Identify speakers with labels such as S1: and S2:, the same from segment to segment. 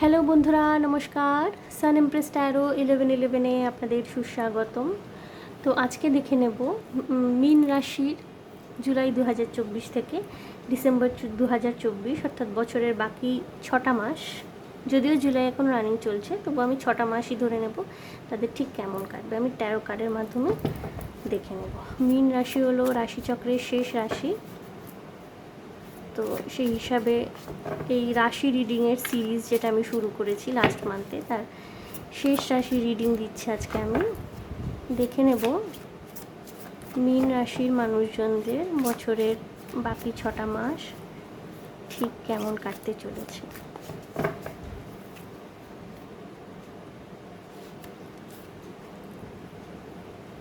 S1: Hello বন্ধুরা, নমস্কার। সান empress taro 1111-এ আপনাদের সুস্বাগতম। তো আজকে দেখে নেব মীন রাশির জুলাই 2024 থেকে ডিসেম্বর 2024, অর্থাৎ বছরের বাকি 6টা মাস। যদিও জুলাই এখন রানিং চলছে, তবু আমি 6টা মাসই ধরে নেব তাদের ঠিক কেমন কাটবে। আমি ট্যারো কার্ডের মাধ্যমে দেখে নেব। মীন রাশি হলো রাশিচক্রের শেষ রাশি। তো সেই হিসাবে এই রাশি রিডিংয়ের সিরিজ যেটা আমি শুরু করেছি লাস্ট মান্থে, তার শেষ রাশি রিডিং দিচ্ছি আজকে। আমি দেখে নেব মীন রাশির মানুষজনদের বছরের বাকি 6টা মাস ঠিক কেমন কাটতে চলেছে।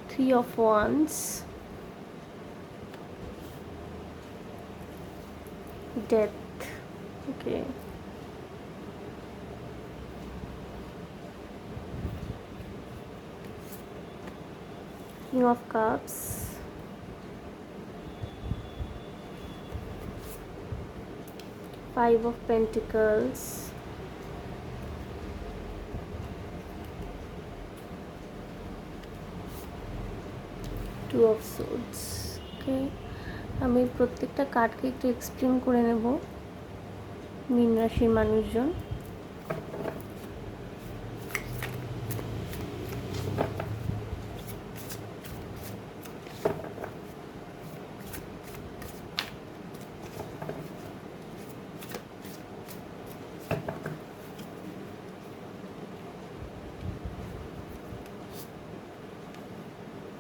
S1: Three of wands, death, okay, King of Cups, Five of Pentacles, Two of Swords, ওকে। আমি প্রত্যেকটা কার্ডকে একটু এক্সপ্লেন করে নেব। মীন রাশির মানুষজন,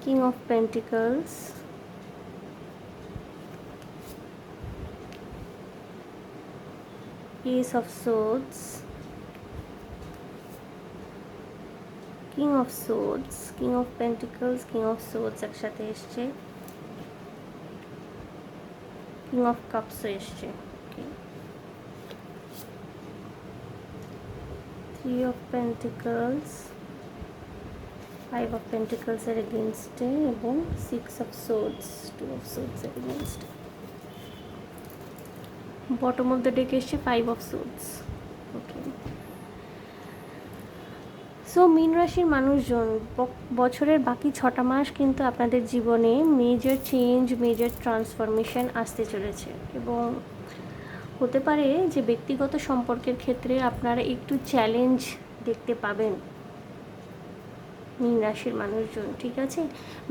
S1: King of Pentacles, Ace of Swords, King of Swords, King of Pentacles, King of Swords একসাথে এসছে, King of Cups এসছে, Three of Pentacles, Five of Pentacles এর এগেনস্টে এবং Six of Swords, Two of Swords এর এগেনস্টে। বটম অফ দ্য ডেক এসছে Five of Swords, okay. So মীন রাশির মানুষজন বছরের বাকি 6টা মাস কিন্তু আপনাদের জীবনে মেজর চেঞ্জ, মেজর ট্রান্সফরমেশন আসতে চলেছে। এবং হতে পারে যে ব্যক্তিগত সম্পর্কের ক্ষেত্রে আপনারা একটু চ্যালেঞ্জ দেখতে পাবেন মীন রাশির মানুষজন, ঠিক আছে?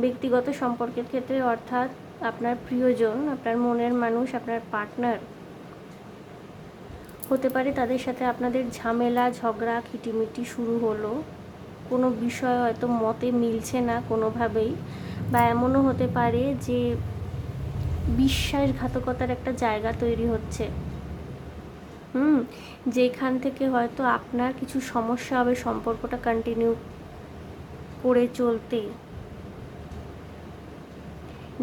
S1: ব্যক্তিগত সম্পর্কের ক্ষেত্রে, অর্থাৎ আপনার প্রিয়জন, আপনার মনের মানুষ, আপনার পার্টনার হতে পারে, তাদের সাথে আপনাদের ঝামেলা, ঝগড়া, খিটিমিটি শুরু হলো। কোনো বিষয় হয়তো মতে মিলছে না কোনোভাবেই, বা এমনও হতে পারে যে বিশ্বাসঘাতকতার একটা জায়গা তৈরি হচ্ছে, যেখান থেকে হয়তো আপনার কিছু সমস্যা হবে সম্পর্কটা কন্টিনিউ করে চলতে।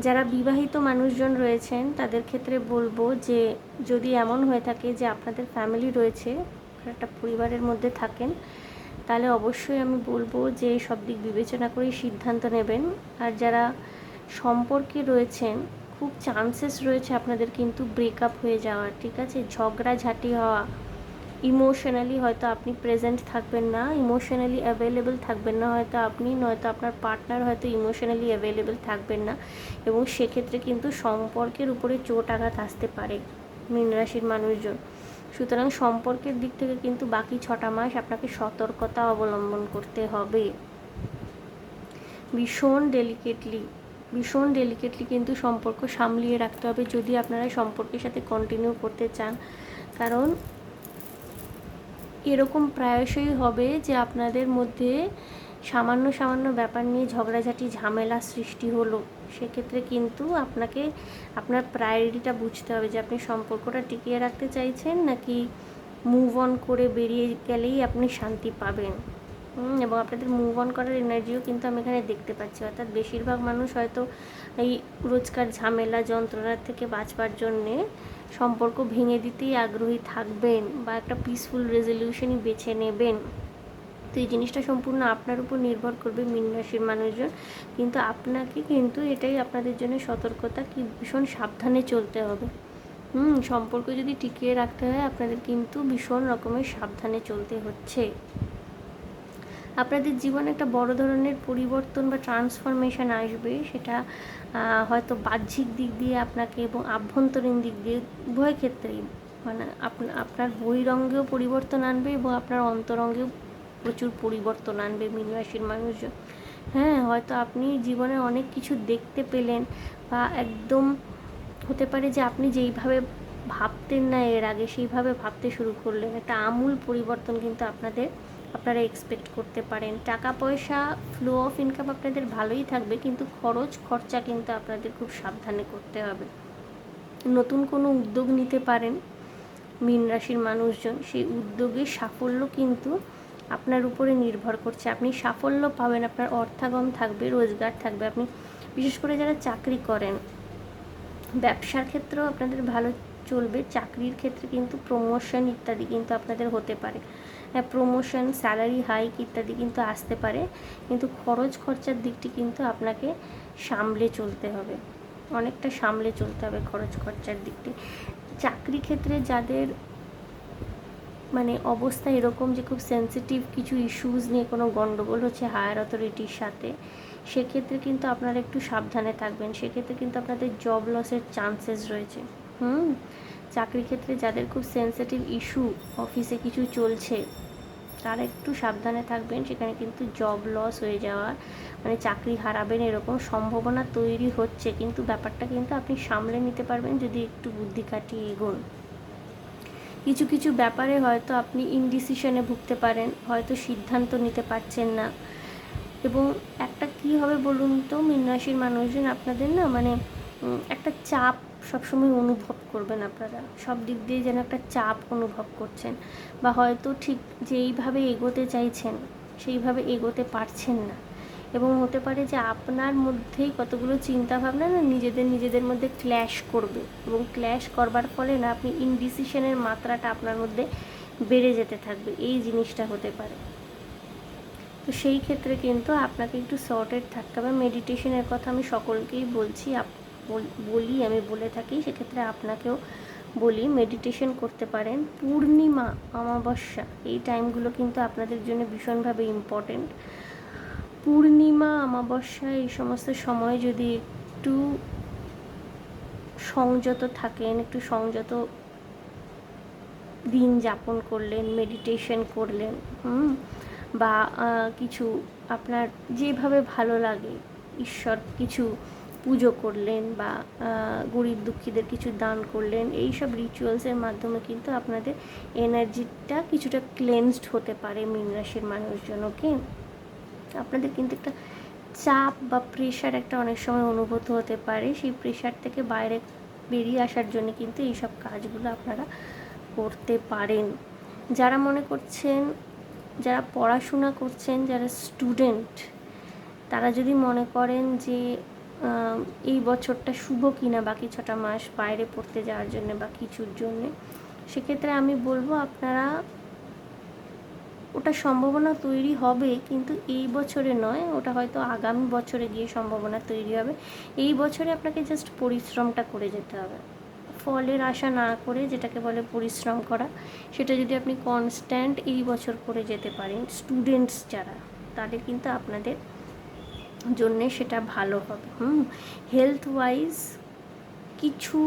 S1: যারা বিবাহিত মানুষজন রয়েছেন তাদের ক্ষেত্রে বলবো যে যদি এমন হয়ে থাকে যে আপনাদের ফ্যামিলি রয়েছে, একটা পরিবারের মধ্যে থাকেন, তাহলে অবশ্যই আমি বলবো যে সব দিক বিবেচনা করেই সিদ্ধান্ত নেবেন। আর যারা সম্পর্কে রয়েছেন, খুব চান্সেস রয়েছে আপনাদের কিন্তু ব্রেকআপ হয়ে যাওয়ার, ঠিক আছে? ঝগড়াঝাটি হওয়া, ইমোশনালি হয়তো আপনি প্রেজেন্ট থাকবেন না, ইমোশনালি অ্যাভেলেবেল থাকবেন না হয়তো আপনি, নয়তো আপনার পার্টনার হয়তো ইমোশনালি অ্যাভেলেবেল থাকবেন না, এবং সেক্ষেত্রে কিন্তু সম্পর্কের উপরে চোট আঘাত আসতে পারে মীন রাশির মানুষজন। সুতরাং সম্পর্কের দিক থেকে কিন্তু বাকি 6টা মাস আপনাকে সতর্কতা অবলম্বন করতে হবে। ভীষণ ডেলিকেটলি কিন্তু সম্পর্ক সামলিয়ে রাখতে হবে যদি আপনারা সম্পর্কের সাথে কন্টিনিউ করতে চান। কারণ এরকম প্রায়শই হবে যে আপনাদের মধ্যে সামান্য সামান্য ব্যাপার নিয়ে ঝগড়াঝাটি, ঝামেলা সৃষ্টি হলো। সেক্ষেত্রে কিন্তু আপনাকে আপনার প্রায়োরিটিটা বুঝতে হবে যে আপনি সম্পর্কটা টিকিয়ে রাখতে চাইছেন, নাকি মুভ অন করে বেরিয়ে গেলেই আপনি শান্তি পাবেন। এবং আপনাদের মুভ অন করার এনার্জিও কিন্তু আমি এখানে দেখতে পাচ্ছি। অর্থাৎ বেশিরভাগ মানুষ হয়তো এই রোজকার ঝামেলা যন্ত্রণার থেকে বাঁচবার জন্যে সম্পর্ক ভেঙে দিতেই আগ্রহী থাকবেন, বা একটা পিসফুল রেজলিউশনই বেছে নেবেন। তো এই জিনিসটা সম্পূর্ণ আপনার উপর নির্ভর করবে মীন রাশির মানুষজন। কিন্তু আপনাকে কিন্তু এটাই আপনাদের জন্য সতর্কতা, কি ভীষণ সাবধানে চলতে হবে। সম্পর্ক যদি টিকিয়ে রাখতে হয় আপনাদের কিন্তু ভীষণ রকমের সাবধানে চলতে হচ্ছে। আপনাদের জীবনে একটা বড় ধরনের পরিবর্তন বা ট্রান্সফরমেশন আসবে, সেটা হয়তো বাহ্যিক দিক দিয়ে আপনাকে এবং আভ্যন্তরীণ দিক দিয়ে উভয় ক্ষেত্রেই, মানে আপনার বহিরঙ্গেও পরিবর্তন আনবে এবং আপনার অন্তরঙ্গেও প্রচুর পরিবর্তন আনবে মীন রাশির মানুষজন। হ্যাঁ, হয়তো আপনি জীবনে অনেক কিছু দেখতে পেলেন, বা একদম হতে পারে যে আপনি যেইভাবে ভাবতেন না এর আগে সেইভাবে ভাবতে শুরু করলেন। একটা আমূল পরিবর্তন কিন্তু আপনারা এক্সপেক্ট করতে পারেন। টাকা পয়সা ফ্লো অফ ইনকাম আপনাদের ভালোই থাকবে, কিন্তু খরচা কিন্তু আপনাদের খুব সাবধানে করতে হবে। নতুন কোনো উদ্যোগ নিতে পারেন মীন রাশির মানুষজন, সেই উদ্যোগের সাফল্য কিন্তু আপনার উপরে নির্ভর করছে। আপনি সাফল্য পাবেন, আপনার অর্থাগম থাকবে, রোজগার থাকবে। আপনি বিশেষ করে যারা চাকরি করেন, ব্যবসার ক্ষেত্রেও আপনাদের ভালো চলবে। চাকরির ক্ষেত্রে কিন্তু প্রমোশন ইত্যাদি কিন্তু আপনাদের হতে পারে। প্রমোশন, স্যালারি হাইক ইত্যাদি কিন্তু আসতে পারে, কিন্তু খরচার দিকটি কিন্তু আপনাকে সামলে চলতে হবে, অনেকটা সামলে চলতে হবে খরচার দিকটি। চাকরি ক্ষেত্রে যাদের মানে অবস্থা এরকম যে খুব সেন্সিটিভ কিছু ইস্যুস নিয়ে কোনো গণ্ডগোল হচ্ছে হায়ার অথরিটির সাথে, সেক্ষেত্রে কিন্তু আপনারা একটু সাবধানে থাকবেন। সেক্ষেত্রে কিন্তু আপনাদের জব লসের চান্সেস রয়েছে। চাকরি ক্ষেত্রে যাদের খুব সেন্সিটিভ ইস্যু, অফিসে কিছু চলছে, তারা একটু সাবধানে থাকবেন। সেখানে কিন্তু জব লস হয়ে যাওয়ার, মানে চাকরি হারাবেন এরকম সম্ভাবনা তৈরি হচ্ছে, কিন্তু ব্যাপারটা কিন্তু আপনি সামলে নিতে পারবেন যদি একটু বুদ্ধি কাটিয়ে এগোন। কিছু কিছু ব্যাপারে হয়তো আপনি ইনডিসিশনে ভুগতে পারেন, হয়তো সিদ্ধান্ত নিতে পারছেন না। এবং একটা কি হবে বলুন তো, মীন রাশির মানুষজন আপনাদের না মানে একটা চাপ সবসময় অনুভব করবেন। আপনারা সব দিক দিয়ে যেন একটা চাপ অনুভব করছেন, বা হয়তো ঠিক যেইভাবে এগোতে চাইছেন সেইভাবে এগোতে পারছেন না। এবং হতে পারে যে আপনার মধ্যেই কতগুলো চিন্তাভাবনা না নিজেদের মধ্যে ক্ল্যাশ করবে, এবং ক্ল্যাশ করবার ফলে না আপনি ইনডিসিশনের মাত্রাটা আপনার মধ্যে বেড়ে যেতে থাকবে, এই জিনিসটা হতে পারে। তো সেই ক্ষেত্রে কিন্তু আপনাকে একটু সর্টেড থাকতে হবে। মেডিটেশনের কথা আমি সকলকেই বলছি, আমি বলে থাকি, সেক্ষেত্রে আপনাকেও বলি মেডিটেশন করতে পারেন। পূর্ণিমা, অমাবস্যা, এই টাইমগুলো কিন্তু আপনাদের জন্য ভীষণভাবে ইম্পর্টেন্ট। পূর্ণিমা, অমাবস্যা, এই সমস্ত সময় যদি একটু সংযত থাকেন, একটু সংযত দিন যাপন করলেন, মেডিটেশন করলেন, বা কিছু আপনার যেভাবে ভালো লাগে ঈশ্বর কিছু পুজো করলেন, বা গরিব দুঃখীদের কিছু দান করলেন, এই সব রিচুয়ালসের মাধ্যমে কিন্তু আপনাদের এনার্জিটা কিছুটা ক্লেন্সড হতে পারে মীন রাশির মানুষজন। ওকে, আপনাদের কিন্তু একটা চাপ বা প্রেশার একটা অনেক সময় অনুভূত হতে পারে, সেই প্রেশার থেকে বাইরে বেরিয়ে আসার জন্য কিন্তু এইসব কাজগুলো আপনারা করতে পারেন। যারা মনে করছেন, যারা পড়াশোনা করছেন, যারা স্টুডেন্ট, তারা যদি মনে করেন যে এই বছরটা শুভ কিনা বাকি 6টা মাস বাইরে পড়তে যাওয়ার জন্য বা কিছুর জন্যে, সেক্ষেত্রে আমি বলবো আপনারা, ওটা সম্ভাবনা তৈরি হবে, কিন্তু এই বছরে নয়, ওটা হয়তো আগামী বছরে গিয়ে সম্ভাবনা তৈরি হবে। এই বছরে আপনাকে জাস্ট পরিশ্রমটা করে যেতে হবে, ফলের আশা না করে, যেটাকে বলে পরিশ্রম করা, সেটা যদি আপনি কনস্ট্যান্ট এই বছর করে যেতে পারেন, স্টুডেন্টস যারা, তাদের কিন্তু আপনাদের জন্যে সেটা ভালো হবে। হেলথ ওয়াইজ কিছু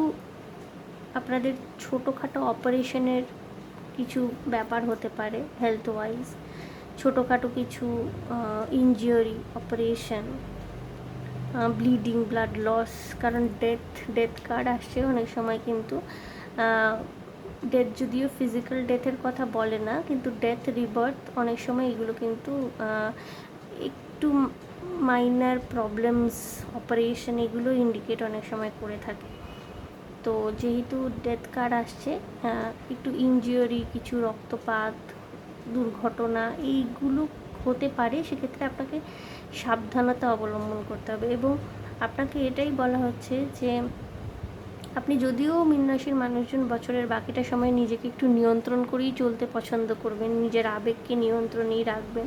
S1: আপনাদের ছোটোখাটো অপারেশনের কিছু ব্যাপার হতে পারে। হেলথ ওয়াইজ ছোটোখাটো কিছু ইনজিওরি, অপারেশন, ব্লিডিং, ব্লাড লস, কারণ ডেথ কার্ড আসছে অনেক সময়, কিন্তু ডেথ যদিও ফিজিক্যাল ডেথের কথা বলে না, কিন্তু ডেথ রিবার্থ অনেক সময় এগুলো কিন্তু একটু মাইনার প্রবলেমস, অপারেশন, এগুলো ইন্ডিকেট অনেক সময় করে থাকে। তো যেহেতু ডেথ কার্ড আসছে, একটু ইনজিওরি, কিছু রক্তপাত, দুর্ঘটনা এইগুলো হতে পারে, সেক্ষেত্রে আপনাকে সাবধানতা অবলম্বন করতে হবে। এবং আপনাকে এটাই বলা হচ্ছে যে আপনি যদিও মীন রাশির মানুষজন বছরের বাকিটা সময় নিজেকে একটু নিয়ন্ত্রণ করেই চলতে পছন্দ করবেন, নিজের আবেগকে নিয়ন্ত্রণেই রাখবেন,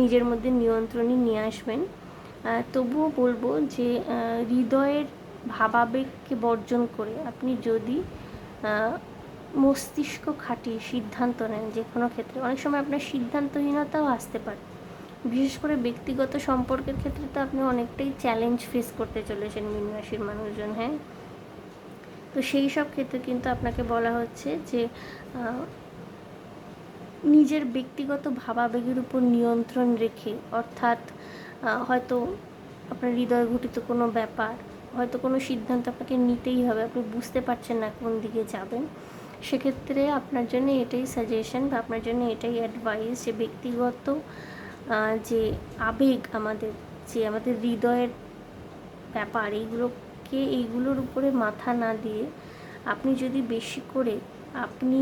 S1: নিজের মধ্যে নিয়ন্ত্রণই নিয়ে আসবেন, তবুও বলবো যে হৃদয়ের ভাবাবেগকে বর্জন করে আপনি যদি মস্তিষ্ক খাটিয়ে সিদ্ধান্ত নেন যে কোনো ক্ষেত্রে। অনেক সময় আপনার সিদ্ধান্তহীনতাও আসতে পারে, বিশেষ করে ব্যক্তিগত সম্পর্কের ক্ষেত্রে তো আপনি অনেকটাই চ্যালেঞ্জ ফেস করতে চলেছেন মীন রাশির মানুষজন। হ্যাঁ, তো সেই সব ক্ষেত্রে কিন্তু আপনাকে বলা হচ্ছে যে নিজের ব্যক্তিগত ভাবাবেগের উপর নিয়ন্ত্রণ রেখে, অর্থাৎ হয়তো আপনার হৃদয় ঘটিত কোনো ব্যাপার, হয়তো কোনো সিদ্ধান্ত আপনাকে নিতেই হবে, আপনি বুঝতে পারছেন না কোন দিকে যাবেন, সেক্ষেত্রে আপনার জন্য এটাই সাজেশন বা আপনার জন্য এটাই অ্যাডভাইস যে ব্যক্তিগত যে আবেগ আমাদের, যে আমাদের হৃদয়ের ব্যাপার, এইগুলোর উপরে মাথা না দিয়ে আপনি যদি বেশি করে আপনি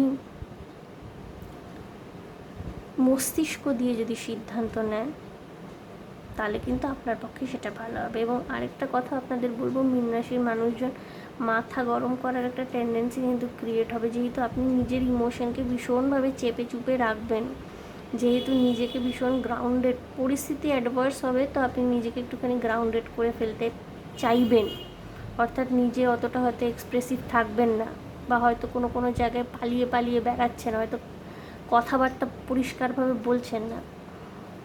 S1: মস্তিষ্ক দিয়ে যদি সিদ্ধান্ত নেন, তাহলে কিন্তু আপনার পক্ষে সেটা ভালো হবে। এবং আরেকটা কথা আপনাদের বলবো, মীন রাশির মানুষজন মাথা গরম করার একটা টেন্ডেন্সি কিন্তু ক্রিয়েট হবে, যেহেতু আপনি নিজের ইমোশনকে ভীষণভাবে চেপে চুপে রাখবেন, যেহেতু নিজেকে ভীষণ গ্রাউন্ডেড, পরিস্থিতি অ্যাডভার্স হবে তো আপনি নিজেকে একটুখানি গ্রাউন্ডেড করে ফেলতে চাইবেন, অর্থাৎ নিজে অতটা হয়তো এক্সপ্রেসিভ থাকবেন না, বা হয়তো কোনো কোনো জায়গায় পালিয়ে পালিয়ে বেড়াচ্ছেন, হয়তো কথাবার্তা পরিষ্কারভাবে বলছেন না।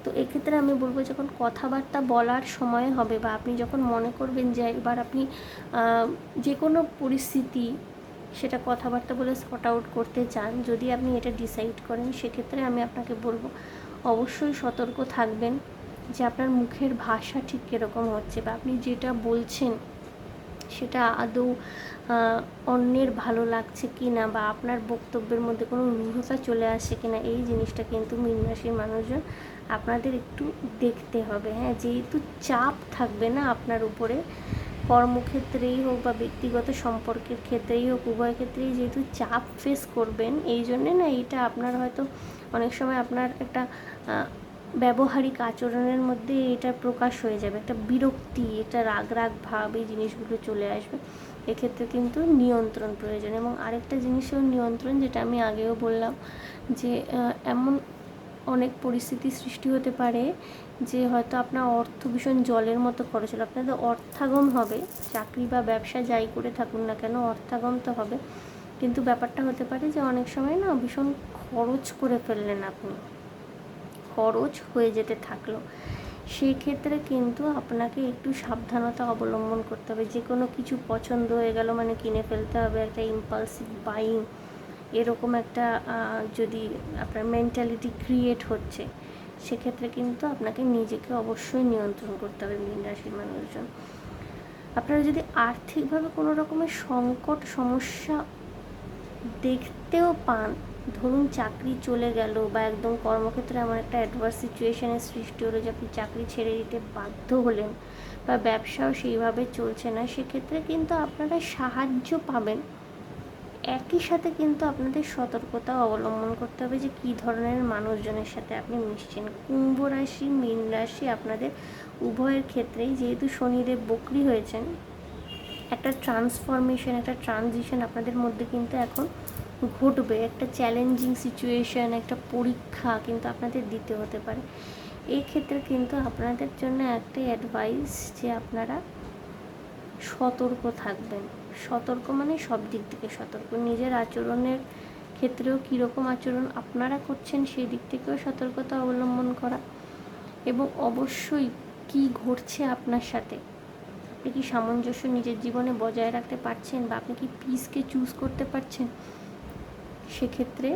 S1: তো এক্ষেত্রে আমি বলবো, যখন কথাবার্তা বলার সময় হবে বা আপনি যখন মনে করবেন যে এবার আপনি যে কোনো পরিস্থিতি সেটা কথাবার্তা বলে সর্ট আউট করতে চান, যদি আপনি এটা ডিসাইড করেন, সেক্ষেত্রে আমি আপনাকে বলবো অবশ্যই সতর্ক থাকবেন যে আপনার মুখের ভাষা ঠিক কীরকম হচ্ছে, বা আপনি যেটা বলছেন সেটা আদৌ অন্যের ভালো লাগছে কি না, বা আপনার বক্তব্যের মধ্যে কোনো রূঢ়তা চলে আসছে কি না, এই জিনিসটা কিন্তু মীন রাশির মানুষজন আপনাদের একটু দেখতে হবে। হ্যাঁ, যেহেতু চাপ থাকবে না আপনার উপরে, কর্মক্ষেত্রেই হোক বা ব্যক্তিগত সম্পর্কের ক্ষেত্রেই হোক, উভয় ক্ষেত্রেই যেহেতু চাপ ফেস করবেন, এই জন্যে না এইটা আপনার হয়তো অনেক সময় আপনার একটা ব্যবহারিক আচরণের মধ্যে এটা প্রকাশ হয়ে যাবে, একটা বিরক্তি, একটা রাগ রাগ ভাব, এই জিনিসগুলো চলে আসবে। এক্ষেত্রে কিন্তু নিয়ন্ত্রণ প্রয়োজন। এবং আরেকটা জিনিসেও নিয়ন্ত্রণ, যেটা আমি আগেও বললাম, যে এমন অনেক পরিস্থিতি সৃষ্টি হতে পারে যে হয়তো আপনার অর্থ ভীষণ জলের মতো খরচ হলো, আপনাদের অর্থাগম হবে, চাকরি বা ব্যবসা যাই করে থাকুন না কেন অর্থাগম তো হবে, কিন্তু ব্যাপারটা হতে পারে যে অনেক সময় না ভীষণ খরচ করে ফেললেন, আপনি খরচ হয়ে যেতে থাকলো, সেই ক্ষেত্রে কিন্তু আপনাকে একটু সাবধানতা অবলম্বন করতে হবে। যে কোনো কিছু পছন্দ হয়ে গেল মানে কিনে ফেলতে হবে, একটা ইম্পালসিভ বাইং, এরকম একটা যদি আপনার মেন্টালিটি ক্রিয়েট হচ্ছে, সেক্ষেত্রে কিন্তু আপনাকে নিজেকে অবশ্যই নিয়ন্ত্রণ করতে হবে মীন রাশির মানুষজন। আপনারা যদি আর্থিকভাবে কোনো রকমের সংকট সমস্যা দেখতেও পান, ধরুন চাকরি চলে গেল বা একদম কর্মক্ষেত্রে এমন একটা অ্যাডভার্স সিচুয়েশনের সৃষ্টি হলো যে আপনি চাকরি ছেড়ে দিতে বাধ্য হলেন, বা ব্যবসাও সেইভাবে চলছে না, সেক্ষেত্রে কিন্তু আপনারা সাহায্য পাবেন। একই সাথে কিন্তু আপনাদের সতর্কতাও অবলম্বন করতে হবে যে কী ধরনের মানুষজনের সাথে আপনি মিশছেন। কুম্ভ রাশি, মীন রাশি, আপনাদের উভয়ের ক্ষেত্রেই যেহেতু শনিদেব বক্রী হয়েছেন, একটা ট্রান্সফরমেশন, একটা ট্রানজিশন আপনাদের মধ্যে কিন্তু এখন ঘটবে, একটা চ্যালেঞ্জিং সিচুয়েশান, একটা পরীক্ষা কিন্তু আপনাদের দিতে হতে পারে। এই ক্ষেত্রে কিন্তু আপনাদের জন্য একটাই অ্যাডভাইস যে আপনারা সতর্ক থাকবেন। সতর্ক মানে সব দিক থেকে সতর্ক, নিজের আচরণের ক্ষেত্রেও কীরকম আচরণ আপনারা করছেন সেই দিক থেকেও সতর্কতা অবলম্বন করা, এবং অবশ্যই কি ঘটছে আপনার সাথে, আপনি কি সামঞ্জস্য নিজের জীবনে বজায় রাখতে পারছেন, বা আপনি কি পিসকে চুজ করতে পারছেন, সেক্ষেত্রে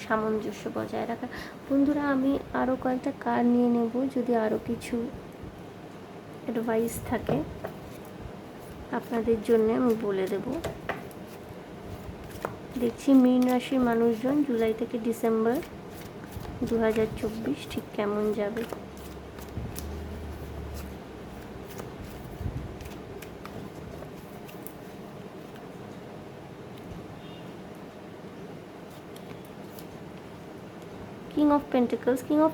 S1: সামঞ্জস্য বজায় রাখা। বন্ধুরা, আমি আরও কয়েকটা কার্ড নিয়ে নেব, যদি আরও কিছু অ্যাডভাইস থাকে আপনাদের জন্য আমি বলে দেব। দেখছি মীন রাশির মানুষজন জুলাই থেকে ডিসেম্বর 2024 ঠিক কেমন যাবে। কিং অফ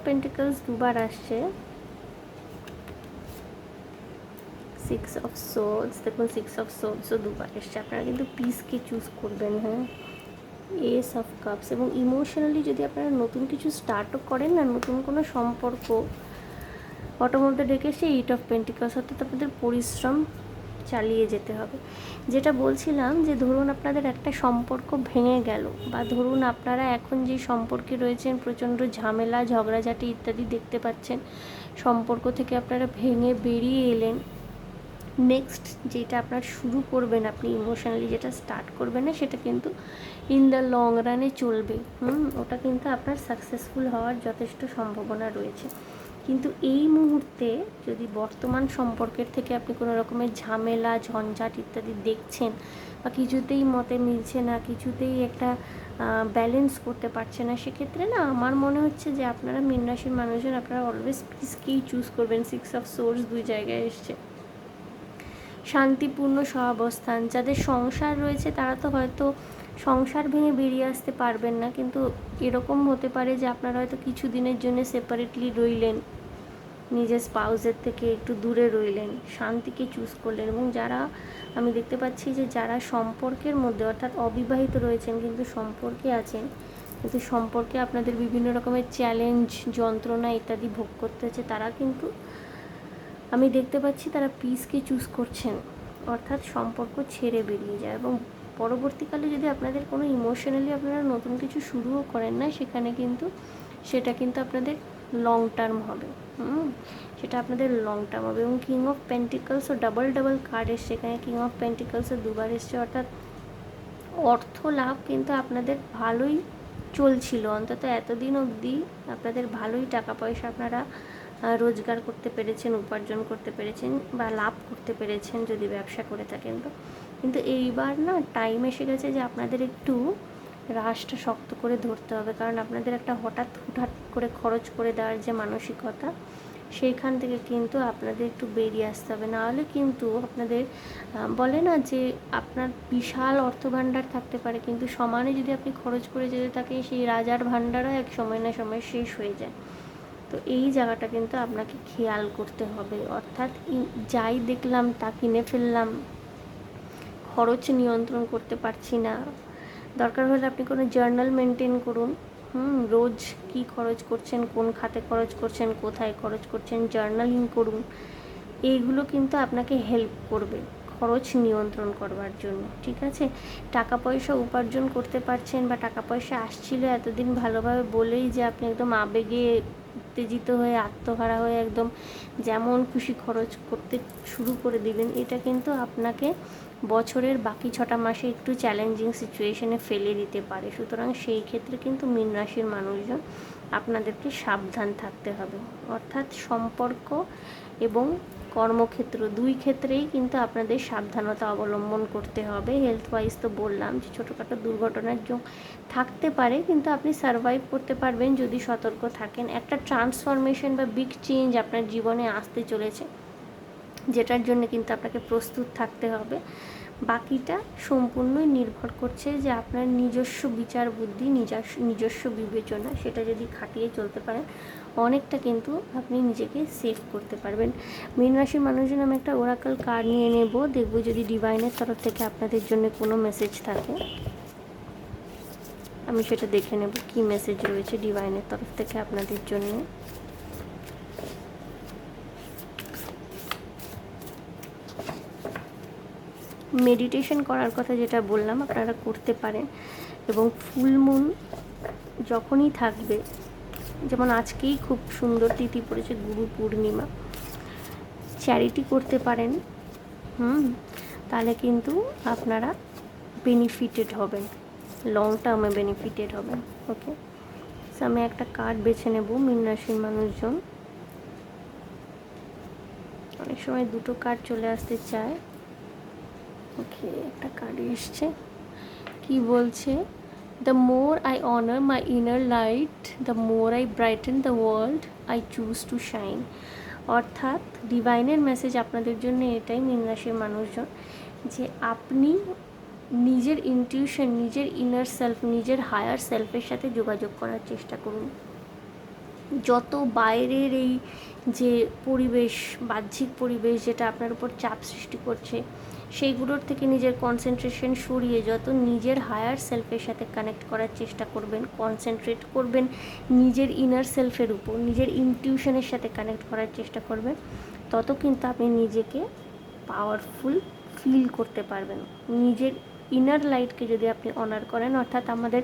S1: পেন্টিকলস দুবার আসছে, সিক্স অফ সোর্ডস, দেখুন সিক্স অফ সোর্ডসও দুবার এসছে। আপনারা কিন্তু পিসকে চুজ করবেন। হ্যাঁ, এস অফ কাপস, এবং ইমোশনালি যদি আপনারা নতুন কিছু স্টার্টও করেন না, নতুন কোনো সম্পর্ক, অটোর মধ্যে ডেকে এসে এইট অফ পেন্টিকলস, অর্থাৎ আপনাদের পরিশ্রম চালিয়ে যেতে হবে। যেটা বলছিলাম যে ধরুন আপনাদের একটা সম্পর্ক ভেঙে গেল, বা ধরুন আপনারা এখন যে সম্পর্কে রয়েছেন প্রচণ্ড ঝামেলা ঝগড়াঝাটি ইত্যাদি দেখতে পাচ্ছেন, সম্পর্ক থেকে আপনারা ভেঙে বেরিয়ে এলেন। নেক্সট যেটা আপনার শুরু করবেন, আপনি ইমোশনালি যেটা স্টার্ট করবেন না, সেটা কিন্তু ইন দ্য লং রানে চলবে। ওটা কিন্তু আপনার সাকসেসফুল হওয়ার যথেষ্ট সম্ভাবনা রয়েছে। কিন্তু এই মুহূর্তে যদি বর্তমান সম্পর্কের থেকে আপনি কোনো রকমের ঝামেলা ঝঞ্ঝাট ইত্যাদি দেখছেন, বা কিছুতেই মতে মিলছে না, কিছুতেই একটা ব্যালেন্স করতে পারছে না, সেক্ষেত্রে না আমার মনে হচ্ছে যে আপনারা মীন রাশির মানুষজন আপনারা অলওয়েজ পিসকেই চুজ করবেন। 6 অফ সোর্স 2 জায়গায় এসছে। শান্তিপূর্ণ সহাবস্থান। যাদের সংসার রয়েছে তারা তো হয়তো সংসার ভেঙে বেরিয়ে আসতে পারবেন না, কিন্তু এরকম হতে পারে যে আপনারা হয়তো কিছু দিনের জন্য সেপারেটলি রইলেন, নিজের স্পাউসের থেকে একটু দূরে রইলেন, শান্তিকে চুজ করলেন। এবং যারা আমি দেখতে পাচ্ছি যে যারা সম্পর্কের মধ্যে অর্থাৎ অবিবাহিত রয়েছেন কিন্তু সম্পর্কে আছেন, কিন্তু সম্পর্কে আপনাদের বিভিন্ন রকমের চ্যালেঞ্জ যন্ত্রণা ইত্যাদি ভোগ করতে হচ্ছে, তারা কিন্তু আমি দেখতে পাচ্ছি তারা পিসকে চুজ করছেন, অর্থাৎ সম্পর্ক ছেড়ে বেরিয়ে যায়। এবং পরবর্তীকালে যদি আপনাদের কোনো ইমোশনালি আপনারা নতুন কিছু শুরুও করেন না, সেটা কিন্তু আপনাদের লং টার্ম হবে। সেটা আপনাদের লং টার্ম হবে। এবং কিং অফ পেন্টিকলসও ডাবল কার্ড এসছে, এখানে কিং অফ পেন্টিকলসও দুবার এসছে, অর্থাৎ অর্থ লাভ কিন্তু আপনাদের ভালোই চলছিল, অন্তত এতদিন অবধি আপনাদের ভালোই টাকা পয়সা আপনারা রোজগার করতে পেরেছেন, উপার্জন করতে পেরেছেন, বা লাভ করতে পেরেছেন যদি ব্যবসা করে থাকেন। তো কিন্তু এইবার না টাইম এসে গেছে যে আপনাদের একটু রাশটা শক্ত করে ধরতে হবে, কারণ আপনাদের একটা হুটহাট করে খরচ করে দেওয়ার যে মানসিকতা, সেইখান থেকে কিন্তু আপনাদের একটু বেরিয়ে আসতে হবে। নাহলে কিন্তু আপনাদের বলে না যে আপনার বিশাল অর্থভাণ্ডার থাকতে পারে, কিন্তু সমানে যদি আপনি খরচ করে যেতে থাকেন, সেই রাজার ভাণ্ডারও এক সময় না সময় শেষ হয়ে যায়। তো এই জায়গাটা কিন্তু আপনাকে খেয়াল করতে হবে। অর্থাৎ যাই দেখলাম তা কিনে ফেললাম, খরচ নিয়ন্ত্রণ করতে পারছি না। দরকার হলে আপনি কোনো জার্নাল মেনটেন করুন, রোজ কি খরচ করছেন, কোন খাতে খরচ করছেন, কোথায় খরচ করছেন, জার্নালিং করুন। এইগুলো কিন্তু আপনাকে হেল্প করবে খরচ নিয়ন্ত্রণ করবার জন্য, ঠিক আছে? টাকা পয়সা উপার্জন করতে পারছেন বা টাকা পয়সা আসছিল এতদিন ভালোভাবে বলেই যে আপনি একদম আবেগে উত্তেজিত হয়ে আত্মহারা হয়ে একদম যেমন খুশি খরচ করতে শুরু করে দিলেন, এটা কিন্তু আপনাকে বছরের বাকি 6টা মাসে একটু চ্যালেঞ্জিং সিচুয়েশনে ফেলে দিতে পারে। সুতরাং সেই ক্ষেত্রে কিন্তু মীন রাশির মানুষজন আপনাদেরকে সাবধান থাকতে হবে। অর্থাৎ সম্পর্ক এবং কর্মক্ষেত্র দুই ক্ষেত্রেই কিন্তু আপনাদের সাবধানতা অবলম্বন করতে হবে। হেলথ ওয়াইজ তো বললাম যে ছোটোখাটো দুর্ঘটনার যোগ থাকতে পারে, কিন্তু আপনি সারভাইভ করতে পারবেন যদি সতর্ক থাকেন। একটা ট্রান্সফরমেশন বা বিগ চেঞ্জ আপনার জীবনে আসতে চলেছে, যেটার জন্য কিন্তু আপনাকে প্রস্তুত থাকতে হবে। বাকিটা সম্পূর্ণই নির্ভর করছে যে আপনার নিজস্ব বিচার বুদ্ধি, নিজস্ব বিবেচনা, সেটা যদি খাটিয়ে চলতে পারেন, অনেকটা কিন্তু আপনি নিজেকে সেভ করতে পারবেন। মীন রাশির মানুষজন আমি একটা ওরাকল কার্ড নিয়ে নেব, দেখব যদি ডিভাইনের তরফ থেকে আপনাদের জন্য কোনো মেসেজ থাকে, আমি সেটা দেখে নেব কি মেসেজ রয়েছে ডিভাইনের তরফ থেকে আপনাদের জন্য। মেডিটেশন করার কথা যেটা বললাম আপনারা করতে পারেন, এবং ফুল মুন যখনই থাকবে, যেমন আজকেই খুব সুন্দর তিথি পড়েছে গুরু পূর্ণিমা, চ্যারিটি করতে পারেন, তাহলে কিন্তু আপনারা বেনিফিটেড হবেন, লং টার্মে বেনিফিটেড হবেন। ওকে, সো আমি একটা কার্ড বেছে নেব মীন রাশির মানুষজন। অনেক সময় দুটো কার্ড চলে আসতে চায়। ওকে, একটা কার্ড এসছে, কি বলছে? The more I honour my inner light, the more I brighten the world, I choose to shine. অর্থাৎ ডিভাইনের মেসেজ আপনাদের জন্য এটাই মীন রাশির মানুষজন, যে আপনি নিজের ইনটিউশন, নিজের ইনার সেলফ, নিজের হায়ার সেলফের সাথে যোগাযোগ করার চেষ্টা করুন। যত বাইরের এই যে পরিবেশ, বাহ্যিক পরিবেশ যেটা আপনার উপর চাপ সৃষ্টি করছে, সেইগুলোর থেকে নিজের কনসেন্ট্রেশন সরিয়ে যত নিজের হায়ার সেলফের সাথে কানেক্ট করার চেষ্টা করবেন, কনসেন্ট্রেট করবেন নিজের ইনার সেলফের উপর, নিজের ইনটিউশনের সাথে কানেক্ট করার চেষ্টা করবেন, তত কিন্তু আপনি নিজেকে পাওয়ারফুল ফিল করতে পারবেন। নিজের ইনার লাইটকে যদি আপনি অনার করেন, অর্থাৎ আমাদের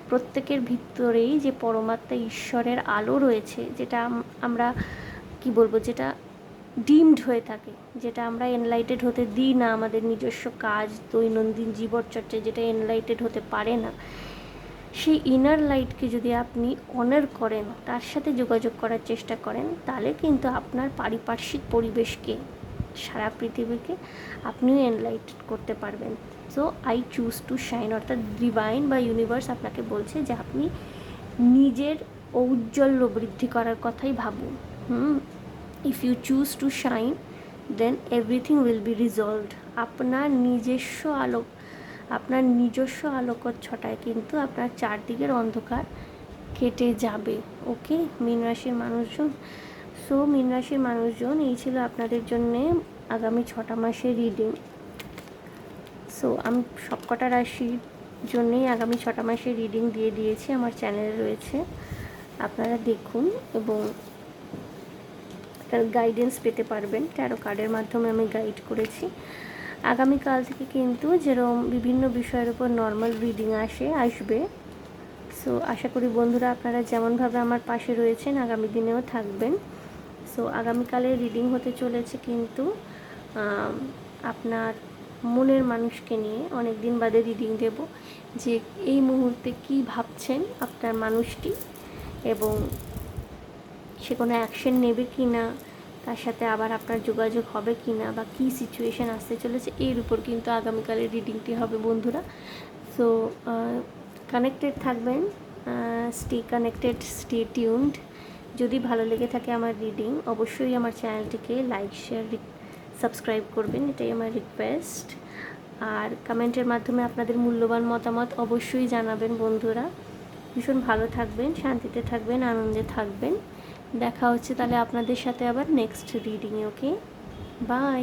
S1: প্রত্যেকের ভিতরেই যে পরমাত্মা ঈশ্বরের আলো রয়েছে, যেটা আমরা কি বলবো, যেটা ডিমড হয়ে থাকে, যেটা আমরা এনলাইটেড হতে দিই না, আমাদের নিজস্ব কাজ দৈনন্দিন জীবনচর্চায় যেটা এনলাইটেড হতে পারে না, সেই ইনার লাইটকে যদি আপনি অনার করেন, তার সাথে যোগাযোগ করার চেষ্টা করেন, তাহলে কিন্তু আপনার পারিপার্শ্বিক পরিবেশকে, সারা পৃথিবীকে আপনিও এনলাইটেড করতে পারবেন। So I choose to shine, অর্থাৎ ডিভাইন বা ইউনিভার্স আপনাকে বলছে যে আপনি নিজের ঔজ্জ্বল্য বৃদ্ধি করার কথাই ভাবুন। If you choose to shine then everything will be resolved. আপনার নিজস্ব আলোকচ্ছটায় কিন্তু আপনার চারদিকের অন্ধকার কেটে যাবে। ওকে মীন রাশির মানুষজন, সো মীন রাশির মানুষজন, এই ছিল আপনাদের জন্যে আগামী 6টা মাসের রিডিং। সো আমি সবকটা রাশির জন্যেই আগামী 6টা মাসের রিডিং দিয়ে দিয়েছি, আমার চ্যানেলে রয়েছে, আপনারা দেখুন এবং তার গাইডেন্স পেতে পারবেন। ট্যারো কার্ডের মাধ্যমে আমি গাইড করেছি। আগামীকাল থেকে কিন্তু যেরকম বিভিন্ন বিষয়ের উপর নর্মাল রিডিং আসবে। সো আশা করি বন্ধুরা আপনারা যেমনভাবে আমার পাশে রয়েছেন আগামী দিনেও থাকবেন। সো আগামীকালের রিডিং হতে চলেছে কিন্তু আপনার মনের মানুষকে নিয়ে। অনেক দিন বাদে রিডিং দেব যে এই মুহূর্তে কি ভাবছেন আপনার মানুষটি, এবং সে কোনো অ্যাকশন নেবে কি না, তার সাথে আবার আপনার যোগাযোগ হবে কি না, বা কী সিচুয়েশান আসতে চলেছে, এর উপর কিন্তু আগামীকালের রিডিংটি হবে বন্ধুরা। সো কানেক্টেড থাকবেন, স্টে কানেক্টেড, স্টে টিউনড। যদি ভালো লেগে থাকে আমার রিডিং, অবশ্যই আমার চ্যানেলটিকে লাইক, শেয়ার, সাবস্ক্রাইব করবেন, এটাই আমার রিকোয়েস্ট। আর কমেন্টের মাধ্যমে আপনাদের মূল্যবান মতামত অবশ্যই জানাবেন বন্ধুরা। ভীষণ ভালো থাকবেন, শান্তিতে থাকবেন, আনন্দে থাকবেন। দেখা হচ্ছে তাহলে আপনাদের সাথে আবার নেক্সট রিডিংয়ে। Okay, by.